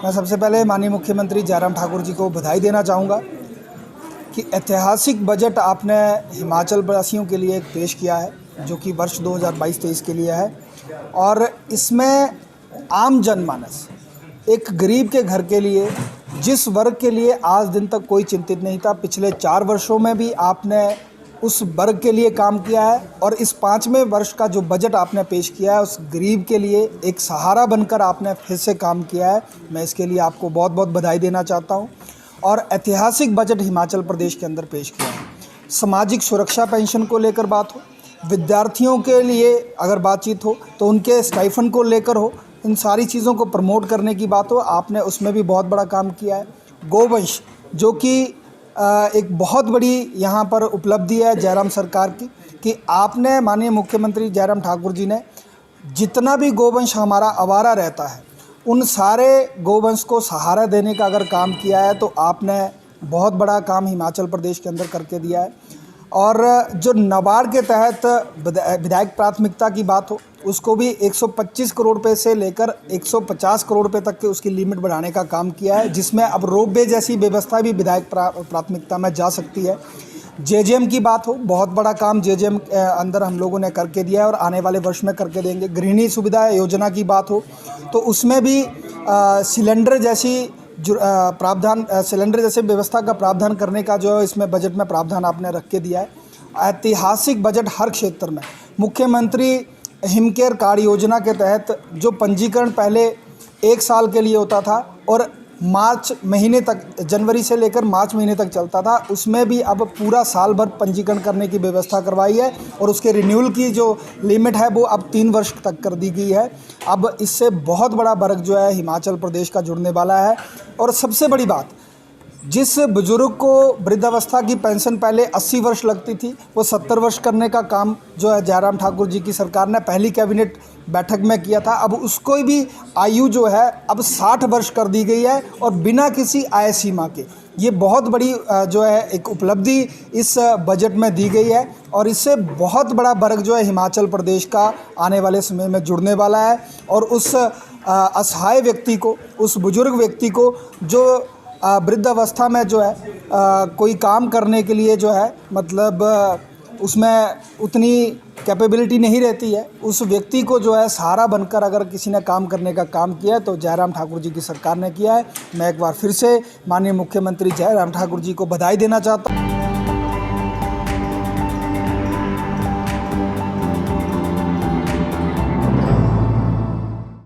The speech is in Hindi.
मैं सबसे पहले माननीय मुख्यमंत्री जयराम ठाकुर जी को बधाई देना चाहूँगा कि ऐतिहासिक बजट आपने हिमाचल वासियों के लिए एक पेश किया है, जो कि वर्ष 2022-23 के लिए है। और इसमें आम जनमानस, एक गरीब के घर के लिए, जिस वर्ग के लिए आज दिन तक कोई चिंतित नहीं था, पिछले 4 वर्षों में भी आपने उस वर्ग के लिए काम किया है। और इस 5वें वर्ष का जो बजट आपने पेश किया है, उस गरीब के लिए एक सहारा बनकर आपने फिर से काम किया है। मैं इसके लिए आपको बहुत बहुत बधाई देना चाहता हूं। और ऐतिहासिक बजट हिमाचल प्रदेश के अंदर पेश किया है। सामाजिक सुरक्षा पेंशन को लेकर बात हो, विद्यार्थियों के लिए अगर बातचीत हो तो उनके स्टाइफंड को लेकर हो, इन सारी चीज़ों को प्रमोट करने की बात हो, आपने उसमें भी बहुत बड़ा काम किया है। गोवंश, जो कि एक बहुत बड़ी यहाँ पर उपलब्धि है जयराम सरकार की, कि आपने माननीय मुख्यमंत्री जयराम ठाकुर जी ने जितना भी गोवंश हमारा आवारा रहता है, उन सारे गोवंश को सहारा देने का अगर काम किया है, तो आपने बहुत बड़ा काम हिमाचल प्रदेश के अंदर करके दिया है। और जो नाबार्ड के तहत विधायक प्राथमिकता की बात हो, उसको भी 125 करोड़ रुपये से लेकर 150 करोड़ रुपये तक के उसकी लिमिट बढ़ाने का काम किया है, जिसमें अब रोपवे जैसी व्यवस्था भी विधायक प्राथमिकता में जा सकती है। जेजेएम की बात हो, बहुत बड़ा काम जेजेएम अंदर हम लोगों ने करके दिया है और आने वाले वर्ष में करके देंगे। गृहिणी सुविधा योजना की बात हो तो उसमें भी सिलेंडर जैसी प्रावधान, सिलेंडर जैसे व्यवस्था का प्रावधान करने का जो है इसमें बजट में प्रावधान आपने रख के दिया है। ऐतिहासिक बजट हर क्षेत्र में। मुख्यमंत्री हिमकेयर कार्ड योजना के तहत जो पंजीकरण पहले 1 साल के लिए होता था और मार्च महीने तक, जनवरी से लेकर मार्च महीने तक चलता था, उसमें भी अब पूरा साल भर पंजीकरण करने की व्यवस्था करवाई है। और उसके रिन्यूअल की जो लिमिट है वो अब 3 वर्ष तक कर दी गई है। अब इससे बहुत बड़ा वर्ग जो है हिमाचल प्रदेश का जुड़ने वाला है। और सबसे बड़ी बात, जिस बुजुर्ग को वृद्धावस्था की पेंशन पहले 80 वर्ष लगती थी, वो 70 वर्ष करने का काम जो है जयराम ठाकुर जी की सरकार ने पहली कैबिनेट बैठक में किया था। अब उसको भी आयु जो है अब 60 वर्ष कर दी गई है और बिना किसी आय सीमा के। ये बहुत बड़ी जो है एक उपलब्धि इस बजट में दी गई है। और इससे बहुत बड़ा वर्ग जो है हिमाचल प्रदेश का आने वाले समय में जुड़ने वाला है। और उस असहाय व्यक्ति को, उस बुजुर्ग व्यक्ति को जो वृद्धावस्था में जो है कोई काम करने के लिए जो है मतलब उसमें उतनी कैपेबिलिटी नहीं रहती है, उस व्यक्ति को जो है सहारा बनकर अगर किसी ने काम करने का काम किया है तो जयराम ठाकुर जी की सरकार ने किया है। मैं एक बार फिर से माननीय मुख्यमंत्री जयराम ठाकुर जी को बधाई देना चाहता हूँ।